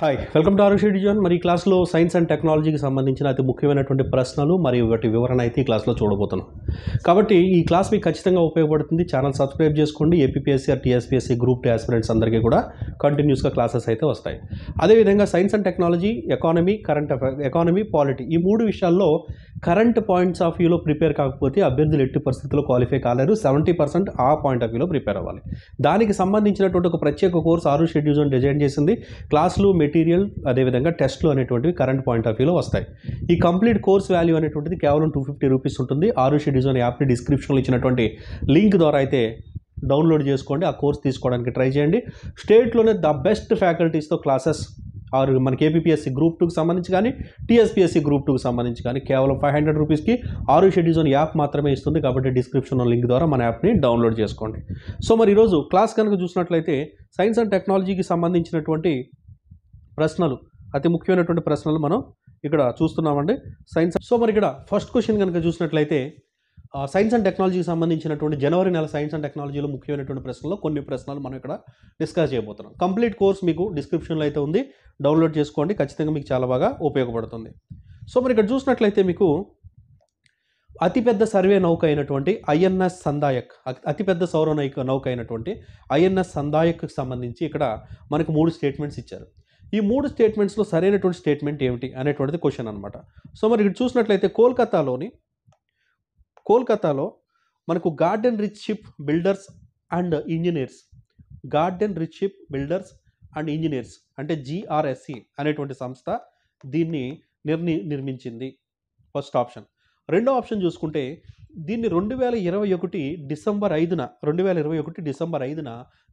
Hi welcome to Arushi design. మరి ఈ క్లాస్లో సైన్స్ అండ్ టెక్నాలజీకి సంబంధించిన అతి ముఖ్యమైనటువంటి ప్రశ్నలు మరియు వాటి వివరణ అయితే ఈ క్లాస్లో చూడబోతున్నాం. కాబట్టి ఈ క్లాస్ మీకు ఖచ్చితంగా ఉపయోగపడుతుంది. ఛానల్ సబ్స్క్రైబ్ చేసుకోండి. APSC or TSPSC group 2 aspirants అందరికీ కూడా కంటిన్యూస్గా క్లాసెస్ అయితే వస్తాయి. అదేవిధంగా science and technology, economy, current affair, economy, polity ఈ మూడు విషయాల్లో కరెంట్ పాయింట్స్ ఆఫ్ వ్యూలో ప్రిపేర్ కాకపోతే అభ్యర్థులు ఎట్టి పరిస్థితుల్లో క్వాలిఫై కాలేరు. 70% ఆ పాయింట్ ఆఫ్ వ్యూలో ప్రిపేర్ అవ్వాలి. దానికి సంబంధించినటువంటి ఒక ప్రత్యేక కోర్స్ ఆరుషి డిజైన్ డిజైన్ చేసింది. క్లాసులు, మెటీరియల్, అదేవిధంగా టెస్ట్లు అనేటువంటివి కరెంట్ పాయింట్ ఆఫ్ వ్యూలో వస్తాయి. ఈ కంప్లీట్ కోర్స్ వాల్యూ అనేటువంటిది కేవలం 250 రూపీస్ ఉంటుంది. ఆరుషి డిజైన్ యాప్ని డిస్క్రిప్షన్లో ఇచ్చినటువంటి లింక్ ద్వారా అయితే డౌన్లోడ్ చేసుకోండి. ఆ కోర్స్ తీసుకోవడానికి ట్రై చేయండి. స్టేట్లోనే ద బెస్ట్ ఫ్యాకల్టీస్తో క్లాసెస్ ఆరు మనకి ఏపీఎస్సీ గ్రూప్ 2కి సంబంధించి కానీ టీఎస్పీఎస్సీ గ్రూప్ 2కి సంబంధించి కానీ కేవలం 500 రూపీస్కి ఆరుషి డిజైన్ యాప్ మాత్రమే ఇస్తుంది. కాబట్టి డిస్క్రిప్షన్లో లింక్ ద్వారా మన యాప్ని డౌన్లోడ్ చేసుకోండి. సో మరి ఈరోజు క్లాస్ కనుక చూసినట్లయితే సైన్స్ అండ్ టెక్నాలజీకి సంబంధించినటువంటి ప్రశ్నలు, అతి ముఖ్యమైనటువంటి ప్రశ్నలు మనం ఇక్కడ చూస్తున్నామండి. సైన్స్. సో మరి ఇక్కడ ఫస్ట్ క్వశ్చన్ కనుక చూసినట్లయితే సైన్స్ అండ్ టెక్నాలజీకి సంబంధించినటువంటి జనవరి నెల సైన్స్ అండ్ టెక్నాలజీలో ముఖ్యమైనటువంటి ప్రశ్నలు కొన్ని ప్రశ్నలు మనం ఇక్కడ డిస్కస్ చేయబోతున్నాం. కంప్లీట్ కోర్స్ మీకు డిస్క్రిప్షన్లో అయితే ఉంది, డౌన్లోడ్ చేసుకోండి. ఖచ్చితంగా మీకు చాలా బాగా ఉపయోగపడుతుంది. సో మరి ఇక్కడ చూసినట్లయితే మీకు అతిపెద్ద సర్వే నౌక అయినటువంటి ఐఎన్ఎస్ సందాయక్, అతిపెద్ద సౌర నౌక అయినటువంటి ఐఎన్ఎస్ సందాయక్కి సంబంధించి ఇక్కడ మనకు 3 స్టేట్మెంట్స్ ఇచ్చారు. ఈ 3 స్టేట్మెంట్స్లో సరైనటువంటి స్టేట్మెంట్ ఏమిటి అనేటువంటిది క్వశ్చన్ అనమాట. సో మరి ఇక్కడ చూసినట్లయితే కోల్కతాలో మనకు garden reach ship builders and engineers అంటే GRSE అనేటువంటి సంస్థ దీన్ని నిర్మించింది. First option. రెండో ఆప్షన్ చూసుకుంటే దీన్ని 2021 డిసెంబర్ 5న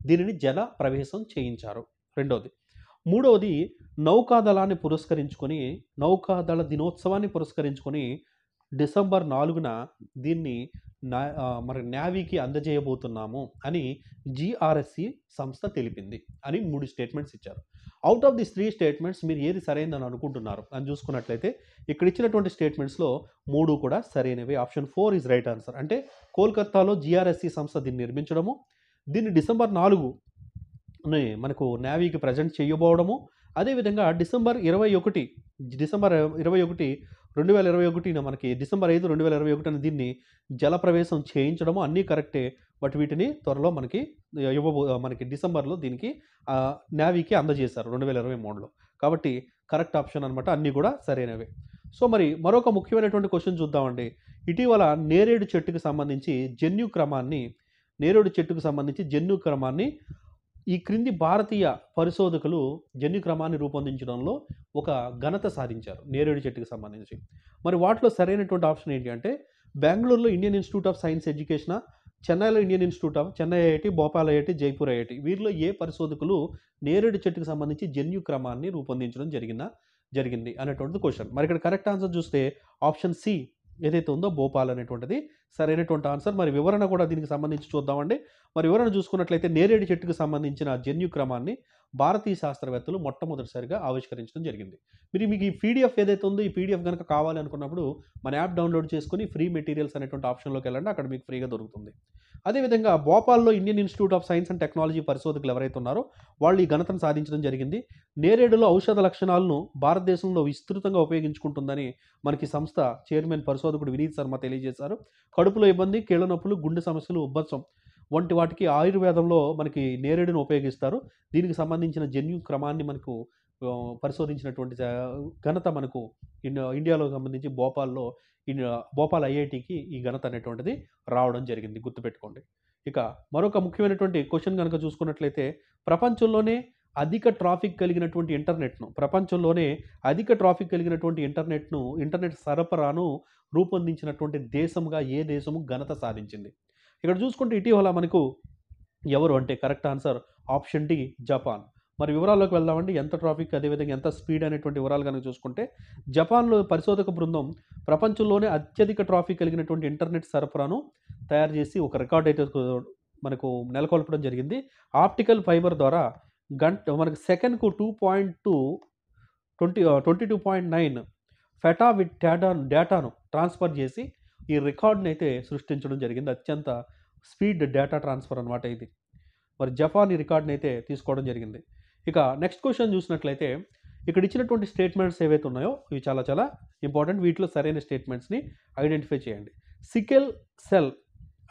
దీనిని జల ప్రవేశం చేయించారు. రెండోది. మూడవది నౌకాదళ దినోత్సవాన్ని పురస్కరించుకొని డిసెంబర్ 4న దీన్ని మరి నేవీకి అందజేయబోతున్నాము అని GRSE సంస్థ తెలిపింది అని 3 స్టేట్మెంట్స్ ఇచ్చారు. అవుట్ ఆఫ్ దిస్ 3 స్టేట్మెంట్స్ మీరు ఏది సరైనదని అనుకుంటున్నారు అని చూసుకున్నట్లయితే ఇక్కడ ఇచ్చినటువంటి స్టేట్మెంట్స్లో 3 కూడా సరైనవి. Option 4 is right answer. అంటే కోల్కతాలో GRSE సంస్థ దీన్ని నిర్మించడము, దీన్ని డిసెంబర్ 4 మనకు నేవీకి ప్రజెంట్ చేయబోవడము, అదేవిధంగా డిసెంబర్ 21 2021 మనకి డిసెంబర్ 5, 2021 దీన్ని జలప్రవేశం చేయించడము అన్నీ కరెక్టే. బట్ వీటిని త్వరలో మనకి డిసెంబర్లో దీనికి నేవీకి అందజేశారు 2023లో. కాబట్టి కరెక్ట్ ఆప్షన్ అనమాట, అన్నీ కూడా సరైనవే. సో మరి మరొక ముఖ్యమైనటువంటి క్వశ్చన్ చూద్దామండి. ఇటీవల నేరేడు చెట్టుకు సంబంధించి జన్యు క్రమాన్ని ఈ క్రింది భారతీయ పరిశోధకులు జన్యుక్రమాన్ని రూపొందించడంలో ఒక ఘనత సాధించారు నేరేడు చెట్టుకు సంబంధించి. మరి వాటిలో సరైనటువంటి ఆప్షన్ ఏంటి అంటే బెంగళూరులో Indian institute of science education, చెన్నైలో Indian institute of Chennai IIT, Bhopal IIT, Jaipur IIT వీరిలో ఏ పరిశోధకులు నేరేడు చెట్టుకు సంబంధించి జన్యుక్రమాన్ని రూపొందించడం జరిగింది అనేటువంటిది క్వశ్చన్. మరి ఇక్కడ కరెక్ట్ ఆన్సర్ చూస్తే ఆప్షన్ సి ఏదైతే ఉందో భోపాల్ అనేటువంటిది సరైనటువంటి ఆన్సర్. మరి వివరణ కూడా దీనికి సంబంధించి చూద్దామండి. మరి వివరణ చూసుకున్నట్లయితే నేరేడు చెట్టుకు సంబంధించిన జన్యుక్రమాన్ని భారతీయ శాస్త్రవేత్తలు మొట్టమొదటిసారిగా ఆవిష్కరించడం జరిగింది. మీకు ఈ పీడిఎఫ్ ఏదైతే ఉందో ఈ పీడిఎఫ్ కనుక కావాలి అనుకున్నప్పుడు మన యాప్ డౌన్లోడ్ చేసుకుని ఫ్రీ మెటీరియల్స్ అనేటువంటి ఆప్షన్లోకి వెళ్ళండి, అక్కడ మీకు ఫ్రీగా దొరుకుతుంది. అదేవిధంగా భోపాల్లో Indian institute of science and technology పరిశోధకులు ఎవరైతే ఉన్నారో వాళ్ళు ఈ ఘనతను సాధించడం జరిగింది. నేరేడులో ఔషధ లక్షణాలను భారతదేశంలో విస్తృతంగా ఉపయోగించుకుంటుందని మనకి సంస్థ చైర్మన్ పరిశోధకుడు వినీత్ శర్మ తెలియజేశారు. కడుపులో ఇబ్బంది, కీళ్ళ నొప్పులు, గుండె సమస్యలు, ఉబ్బసం వంటి వాటికి ఆయుర్వేదంలో మనకి నేరేడును ఉపయోగిస్తారు. దీనికి సంబంధించిన జన్యు క్రమాన్ని మనకు పరిశోధించినటువంటి ఘనత మనకు ఇండియాలో సంబంధించి భోపాల్ ఐఐటికి ఈ ఘనత అనేటువంటిది రావడం జరిగింది, గుర్తుపెట్టుకోండి. ఇక మరొక ముఖ్యమైనటువంటి క్వశ్చన్ కనుక చూసుకున్నట్లయితే ప్రపంచంలోనే అధిక ట్రాఫిక్ కలిగినటువంటి ఇంటర్నెట్ సరఫరాను రూపొందించినటువంటి దేశంగా ఏ దేశము ఘనత సాధించింది? ఇక్కడ చూసుకుంటే ఇటీవల మనకు ఎవరు అంటే correct answer option D Japan. మరి వివరాల్లోకి వెళ్దామండి. ఎంత ట్రాఫిక్, అదేవిధంగా ఎంత స్పీడ్ అనేటువంటి వివరాలు కనుక చూసుకుంటే జపాన్లో పరిశోధక బృందం ప్రపంచంలోనే అత్యధిక ట్రాఫిక్ కలిగినటువంటి ఇంటర్నెట్ సరఫరాను తయారు చేసి ఒక రికార్డ్ అయితే మనకు నెలకొల్పడం జరిగింది. ఆప్టికల్ ఫైబర్ ద్వారా మనకు సెకండ్కు 22.9 ఫెటాబిట్ డేటాను ట్రాన్స్ఫర్ చేసి ఈ రికార్డ్ని అయితే సృష్టించడం జరిగింది. అత్యంత స్పీడ్ డేటా ట్రాన్స్ఫర్ అనమాట ఇది. మరి జపాన్ ఈ రికార్డ్ని అయితే తీసుకోవడం జరిగింది. ఇక నెక్స్ట్ క్వశ్చన్ చూసినట్లయితే ఇక్కడ ఇచ్చినటువంటి స్టేట్మెంట్స్ ఏవైతే ఉన్నాయో ఇవి చాలా చాలా ఇంపార్టెంట్. వీటిలో సరైన స్టేట్మెంట్స్ని ఐడెంటిఫై చేయండి. సికెల్ సెల్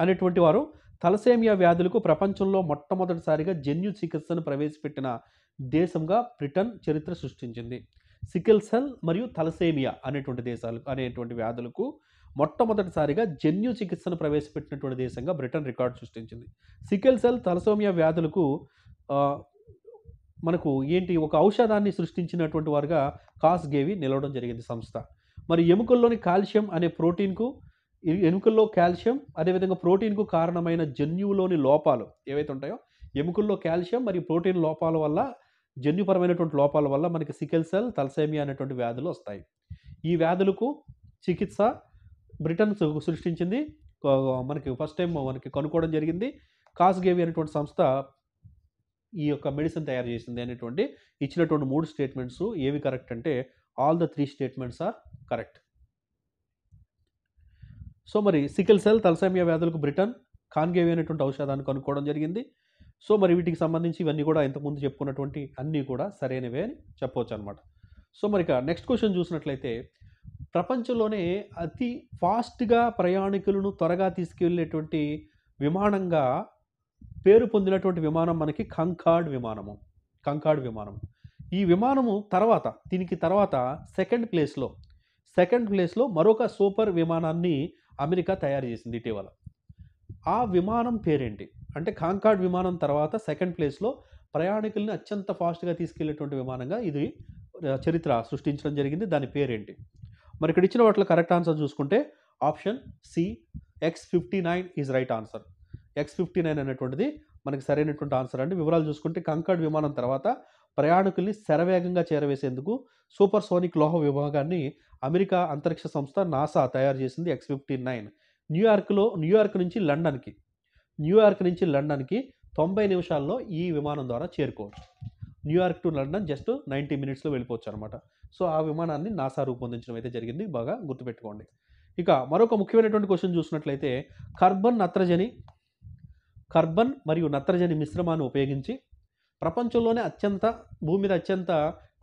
అనేటువంటి వారు తలసేమియా వ్యాధులకు ప్రపంచంలో మొట్టమొదటిసారిగా జన్యు చికిత్సను ప్రవేశపెట్టిన దేశంగా బ్రిటన్ చరిత్ర సృష్టించింది. సికెల్ సెల్ మరియు తలసేమియా అనేటువంటి వ్యాధులకు మొట్టమొదటిసారిగా జన్యు చికిత్సను ప్రవేశపెట్టినటువంటి దేశంగా బ్రిటన్ రికార్డు సృష్టించింది. సికెల్ సెల్ తలసేమియా వ్యాధులకు మనకు ఒక ఔషధాన్ని సృష్టించినటువంటి వారుగా కాస్గేవి నిలవడం జరిగింది సంస్థ. మరి ఎముకల్లోని కాల్షియం అనే ప్రోటీన్కు ఎముకల్లో కాల్షియం అదేవిధంగా ప్రోటీన్కు కారణమైన జన్యువులోని లోపాలు ఏవైతే ఉంటాయో ఎముకల్లో కాల్షియం మరియు ప్రోటీన్ లోపాల వల్ల జన్యుపరమైనటువంటి లోపాల వల్ల మనకి సికెల్ సెల్ తలసేమియా అనేటువంటి వ్యాధులు వస్తాయి. ఈ వ్యాధులకు చికిత్స బ్రిటన్ సృష్టించింది. మనకి ఫస్ట్ టైం కనుక్కోవడం జరిగింది. కాస్గేవి అనేటువంటి సంస్థ ఈ యొక్క మెడిసిన్ తయారు చేసింది అనేటువంటి ఇచ్చినటువంటి 3 స్టేట్మెంట్స్ ఏవి కరెక్ట్ అంటే all the 3 statements are correct. So మరి సికెల్ సెల్ తలసేమియా వ్యాధులకు బ్రిటన్ కాన్గేవి అనేటువంటి ఔషధాన్ని కనుక్కోవడం జరిగింది. సో మరి వీటికి సంబంధించి ఇవన్నీ కూడా ఇంతకుముందు చెప్పుకున్నటువంటి అన్నీ కూడా సరైనవే అని చెప్పవచ్చు అనమాట. సో మరి నెక్స్ట్ క్వశ్చన్ చూసినట్లయితే ప్రపంచంలోనే అతి ఫాస్ట్గా ప్రయాణికులను త్వరగా తీసుకెళ్లేటువంటి విమానంగా పేరు పొందినటువంటి విమానం మనకి కంకార్డ్ విమానం. ఈ విమానము దీనికి తర్వాత సెకండ్ ప్లేస్లో మరొక సూపర్ విమానాన్ని అమెరికా తయారు చేసింది ఇటీవల. ఆ విమానం పేరేంటి అంటే కాంకార్డ్ విమానం తర్వాత సెకండ్ ప్లేస్లో ప్రయాణికుల్ని అత్యంత ఫాస్ట్గా తీసుకెళ్లేటువంటి విమానంగా ఇది చరిత్ర సృష్టించడం జరిగింది. దాని పేరేంటి? మరి ఇక్కడ ఇచ్చిన వాటిలో కరెక్ట్ ఆన్సర్ చూసుకుంటే option C X-59 is right answer. X-59 అనేటువంటిది మనకి సరైనటువంటి ఆన్సర్ అండి. వివరాలు చూసుకుంటే కాంకార్డ్ విమానం తర్వాత ప్రయాణికుల్ని శరవేగంగా చేరవేసేందుకు సూపర్ సోనిక్ లోహ విభాగాన్ని అమెరికా అంతరిక్ష సంస్థ నాసా తయారు చేసింది. X-59 న్యూయార్క్ నుంచి లండన్కి 90 నిమిషాల్లో ఈ విమానం ద్వారా చేరుకోవచ్చు. న్యూయార్క్ టు లండన్ జస్ట్ 90 మినిట్స్లో వెళ్ళిపోవచ్చు అనమాట. సో ఆ విమానాన్ని నాసా రూపొందించడం అయితే జరిగింది. బాగా గుర్తుపెట్టుకోండి. ఇక మరొక ముఖ్యమైనటువంటి క్వశ్చన్ చూసినట్లయితే కార్బన్ మరియు నత్రజని మిశ్రమాన్ని ఉపయోగించి ప్రపంచంలోనే భూమి మీద అత్యంత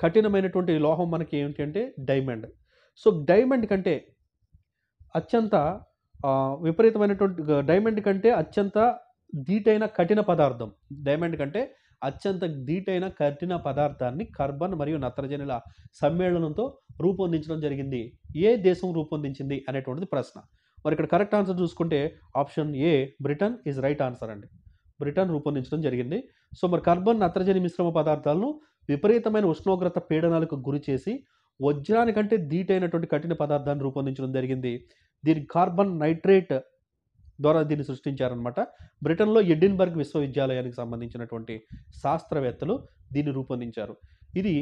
కఠినమైనటువంటి లోహం మనకి ఏంటంటే డైమండ్. సో డైమండ్ కంటే అత్యంత అత్యంత ధీటైన కఠిన పదార్థాన్ని కార్బన్ మరియు నత్రజనిల సమ్మేళనంతో రూపొందించడం జరిగింది. ఏ దేశం రూపొందించింది అనేటువంటిది ప్రశ్న. మరి ఇక్కడ కరెక్ట్ ఆన్సర్ చూసుకుంటే option A Britain is right answer అండి. బ్రిటన్ రూపొందించడం జరిగింది. సో మరి కార్బన్ నత్రజని మిశ్రమ పదార్థాలను విపరీతమైన ఉష్ణోగ్రత పీడనాలకు గురి చేసి వజ్రానికంటే ధీటైనటువంటి కఠిన పదార్థాన్ని రూపొందించడం జరిగింది. దీని కార్బన్ నైట్రేట్ ద్వారా దీన్ని సృష్టించారనమాట. బ్రిటన్లో ఎడిన్బర్గ్ విశ్వవిద్యాలయానికి సంబంధించినటువంటి శాస్త్రవేత్తలు దీన్ని రూపొందించారు. ఇది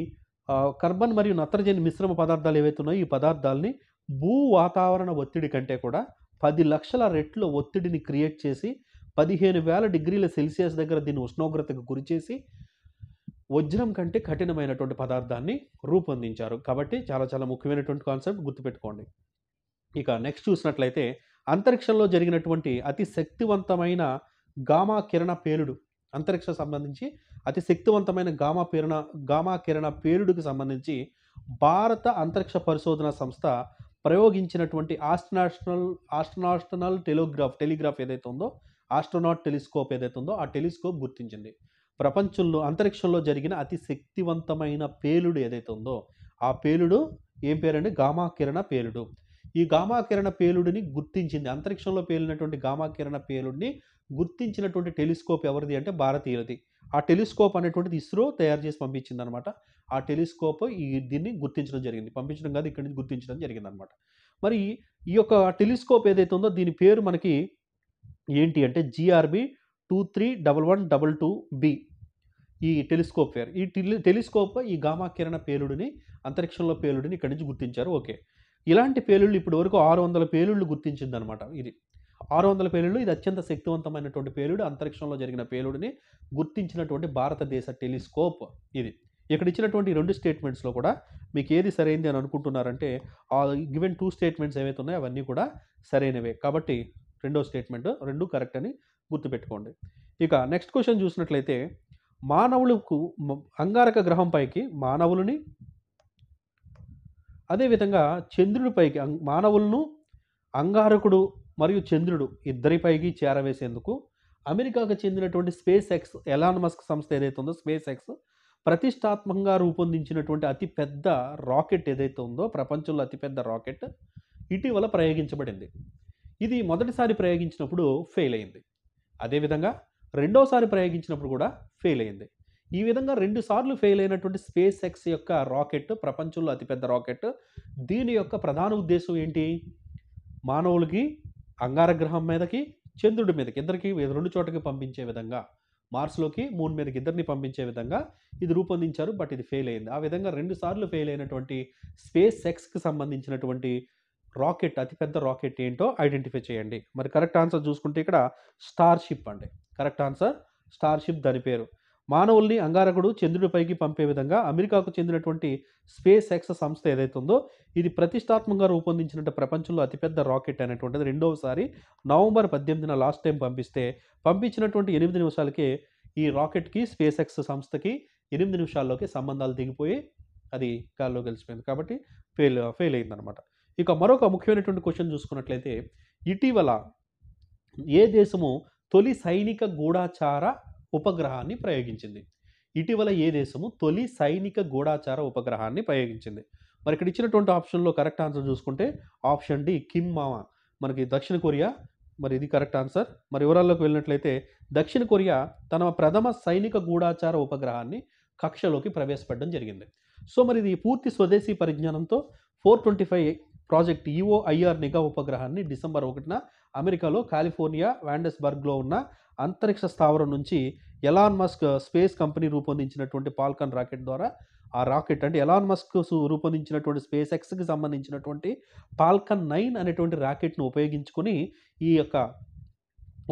కార్బన్ మరియు నత్రజని మిశ్రమ పదార్థాలు ఏవైతే ఉన్నాయో ఈ పదార్థాలని భూ వాతావరణ ఒత్తిడి కంటే కూడా 10 లక్షల రెట్లు ఒత్తిడిని క్రియేట్ చేసి 15,000 డిగ్రీల సెల్సియస్ దగ్గర దీన్ని ఉష్ణోగ్రతకు గురి చేసి వజ్రం కంటే కఠినమైనటువంటి పదార్థాన్ని రూపొందించారు. కాబట్టి చాలా చాలా ముఖ్యమైనటువంటి కాన్సెప్ట్ గుర్తుపెట్టుకోండి. ఇక నెక్స్ట్ చూసినట్లయితే అంతరిక్షంలో జరిగినటువంటి అతి శక్తివంతమైన గామా కిరణ పేలుడు సంబంధించి అతి శక్తివంతమైన గామా కిరణ పేలుడుకు సంబంధించి భారత అంతరిక్ష పరిశోధన సంస్థ ప్రయోగించినటువంటి ఆస్ట్రోనాటల్ టెలిగ్రాఫ్ ఏదైతే ఉందో ఆస్ట్రోనాట్ టెలిస్కోప్ ఏదైతే ఉందో ఆ టెలిస్కోప్ గుర్తించింది ప్రపంచంలో అంతరిక్షంలో జరిగిన అతి శక్తివంతమైన పేలుడు ఏదైతే ఉందో ఆ పేలుడు ఏం పేరంటే గామా కిరణ పేలుడు. ఈ గామా కిరణ పేలుడిని గుర్తించింది, అంతరిక్షంలో పేలినటువంటి గామా కిరణ పేలుడిని గుర్తించినటువంటి టెలిస్కోప్ ఎవరిది అంటే భారతీయులది. ఆ టెలిస్కోప్ అనేటువంటిది ఇస్రో తయారు చేసి పంపించింది అనమాట. ఆ టెలిస్కోప్ దీన్ని గుర్తించడం జరిగింది, పంపించడం కాదు ఇక్కడి నుంచి గుర్తించడం జరిగింది అనమాట. మరి ఈ యొక్క టెలిస్కోప్ ఏదైతే ఉందో దీని పేరు మనకి ఏంటి అంటే GRB 231122B ఈ టెలిస్కోప్ పేరు. ఈ టెలిస్కోప్ ఈ గామా కిరణ పేలుడిని అంతరిక్షంలో పేలుడిని ఇక్కడి నుంచి గుర్తించారు. ఓకే, ఇలాంటి పేలుళ్ళు ఇప్పటి వరకు 600 పేలుళ్ళు గుర్తించింది అనమాట. ఇది 600 పేలుళ్ళు, ఇది అత్యంత శక్తివంతమైనటువంటి పేలుడు, అంతరిక్షంలో జరిగిన పేలుడిని గుర్తించినటువంటి భారతదేశ టెలిస్కోప్ ఇది. ఇక్కడ ఇచ్చినటువంటి 2 స్టేట్మెంట్స్లో కూడా మీకు ఏది సరైనది అని అనుకుంటున్నారంటే గివెన్ 2 స్టేట్మెంట్స్ ఏవైతే ఉన్నాయో అవన్నీ కూడా సరైనవే. కాబట్టి రెండో స్టేట్మెంట్ 2 కరెక్ట్ అని గుర్తుపెట్టుకోండి. ఇక నెక్స్ట్ క్వశ్చన్ చూసినట్లయితే మానవులకు అంగారక గ్రహంపైకి మానవులని, అదేవిధంగా చంద్రుడిపైకి మానవులను అంగారకుడు మరియు చంద్రుడు ఇద్దరిపైకి చేరవేసేందుకు అమెరికాకు చెందినటువంటి స్పేస్ ఎక్స్ ఎలాన్ మస్క్ సంస్థ ఏదైతే ఉందో స్పేస్ ఎక్స్ ప్రతిష్టాత్మకంగా రూపొందించినటువంటి అతిపెద్ద రాకెట్ ఏదైతే ఉందో ప్రపంచంలో అతిపెద్ద రాకెట్ ఇటీవల ప్రయోగించబడింది. ఇది మొదటిసారి ప్రయోగించినప్పుడు ఫెయిల్ అయింది. అదేవిధంగా రెండోసారి ప్రయోగించినప్పుడు కూడా ఫెయిల్ అయింది. ఈ విధంగా 2 సార్లు ఫెయిల్ అయినటువంటి స్పేస్ ఎక్స్ యొక్క రాకెట్ ప్రపంచంలో అతిపెద్ద రాకెట్. దీని యొక్క ప్రధాన ఉద్దేశం ఏంటి? మానవులకి అంగారగ్రహం మీదకి, చంద్రుడి మీదకి ఇద్దరికి 2 చోటకి పంపించే విధంగా, మార్స్‌లోకి, మూన్ మీదకి ఇద్దరిని పంపించే విధంగా ఇది రూపొందించారు. బట్ ఇది ఫెయిల్ అయింది. ఆ విధంగా 2 సార్లు ఫెయిల్ అయినటువంటి స్పేస్ ఎక్స్‌కి సంబంధించినటువంటి రాకెట్ అతిపెద్ద రాకెట్ ఏంటో ఐడెంటిఫై చేయండి. మరి కరెక్ట్ ఆన్సర్ చూసుకుంటే ఇక్కడ స్టార్‌షిప్ అండి. కరెక్ట్ ఆన్సర్ స్టార్‌షిప్ దాని పేరు. మానవుల్ని అంగారకుడు చంద్రుడిపైకి పంపే విధంగా అమెరికాకు చెందినటువంటి స్పేస్ ఎక్స్ సంస్థ ఏదైతే ఉందో ఇది ప్రతిష్టాత్మకంగా రూపొందించినట్టు ప్రపంచంలో అతిపెద్ద రాకెట్ అనేటువంటిది రెండవసారి నవంబర్ 18న లాస్ట్ టైం పంపించినటువంటి 8 నిమిషాలకే ఈ రాకెట్కి స్పేస్ ఎక్స్ సంస్థకి 8 నిమిషాల్లోకి సంబంధాలు దిగిపోయి అది గాల్లో కలిసిపోయింది. కాబట్టి ఫెయిల్ అయిందనమాట. ఇక మరొక ముఖ్యమైనటువంటి క్వశ్చన్ చూసుకున్నట్లయితే ఇటీవల ఏ దేశము తొలి సైనిక గూఢాచార ఉపగ్రహాన్ని ప్రయోగించింది? ఇటీవల ఏ దేశము తొలి సైనిక గూఢాచార ఉపగ్రహాన్ని ప్రయోగించింది? మరి ఇక్కడ ఇచ్చినటువంటి ఆప్షన్లో కరెక్ట్ ఆన్సర్ చూసుకుంటే ఆప్షన్ డి కిమ్ మావా మనకి దక్షిణ కొరియా. మరి ఇది కరెక్ట్ ఆన్సర్. మరి వివరాల్లోకి వెళ్ళినట్లయితే దక్షిణ కొరియా తన ప్రథమ సైనిక గూఢాచార ఉపగ్రహాన్ని కక్షలోకి ప్రవేశపెట్టడం జరిగింది. సో మరి ఇది పూర్తి స్వదేశీ పరిజ్ఞానంతో 425 ప్రాజెక్ట్ EOIR నిఘా ఉపగ్రహాన్ని డిసెంబర్ 1న అమెరికాలో కాలిఫోర్నియా వాండెస్బర్గ్లో ఉన్న అంతరిక్ష స్థావరం నుంచి ఎలాన్ మస్క్ స్పేస్ కంపెనీ రూపొందించినటువంటి ఫాల్కన్ రాకెట్ ద్వారా ఆ రాకెట్ అంటే ఎలాన్ మస్క్ రూపొందించినటువంటి స్పేస్ ఎక్స్కి సంబంధించినటువంటి ఫాల్కన్ 9 అనేటువంటి రాకెట్ను ఉపయోగించుకొని ఈ యొక్క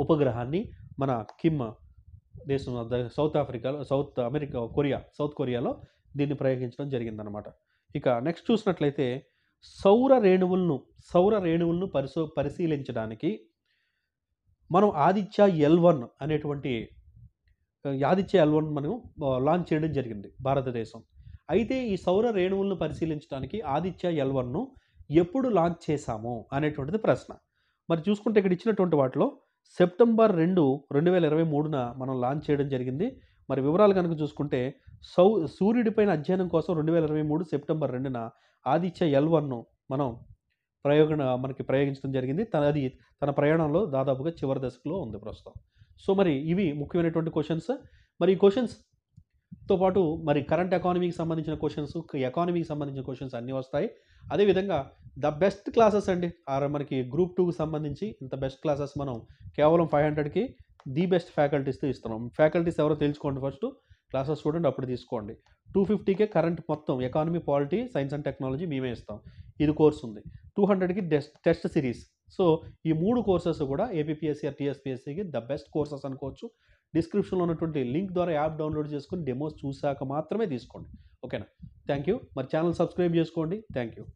ఉపగ్రహాన్ని మన కిమ్ దేశం సౌత్ కొరియాలో దీన్ని ప్రయోగించడం జరిగిందనమాట. ఇక నెక్స్ట్ చూసినట్లయితే సౌర రేణువులను పరిశీలించడానికి మనం ఆదిత్య L1 అనేటువంటి ఆదిత్య L1 మనం లాంచ్ చేయడం జరిగింది భారతదేశం. అయితే ఈ సౌర రేణువులను పరిశీలించడానికి ఆదిత్య L1ను ఎప్పుడు లాంచ్ చేశాము అనేటువంటిది ప్రశ్న. మరి చూసుకుంటే ఇక్కడ ఇచ్చినటువంటి వాటిలో సెప్టెంబర్ 2, 2023న మనం లాంచ్ చేయడం జరిగింది. మరి వివరాలు కనుక చూసుకుంటే సూర్యుడిపైన అధ్యయనం కోసం 2023 సెప్టెంబర్ 2న ఆదిత్య L1ను మనం ప్రయోగించడం జరిగింది. తన ప్రయాణంలో దాదాపుగా చివరి దశలో ఉంది ప్రస్తుతం. సో మరి ఇవి ముఖ్యమైనటువంటి క్వశ్చన్స్. మరి ఈ క్వశ్చన్స్తో పాటు మరి కరెంట్ ఎకానమీకి సంబంధించిన క్వశ్చన్స్ అన్నీ వస్తాయి. అదేవిధంగా ద బెస్ట్ క్లాసెస్ అండి మనకి గ్రూప్ 2కి సంబంధించి ఇంత బెస్ట్ క్లాసెస్ మనం కేవలం 500కి ది బెస్ట్ ఫ్యాకల్టీస్తో ఇస్తున్నాం. ఫ్యాకల్టీస్ ఎవరో తెలుసుకోండి ఫస్ట్, క్లాసెస్ చూడండి, అప్పుడు తీసుకోండి. 250కే కరెంట్ మొత్తం economy, polity, science and technology మేమే ఇస్తాం. ఇది కోర్స్ ఉంది. 200కి టెస్ట్ సిరీస్. సో ఈ 3 కోర్సెస్ కూడా ఏపీపీఎస్సీ ఆర్ టీఎస్పీఎస్సీకి ద బెస్ట్ కోర్సెస్ అనుకోవచ్చు. డిస్క్రిప్షన్లో ఉన్నటువంటి లింక్ ద్వారా యాప్ డౌన్లోడ్ చేసుకుని డెమోస్ చూశాక మాత్రమే తీసుకోండి. ఓకేనా? Thank you. మరి ఛానల్ సబ్స్క్రైబ్ చేసుకోండి. Thank you.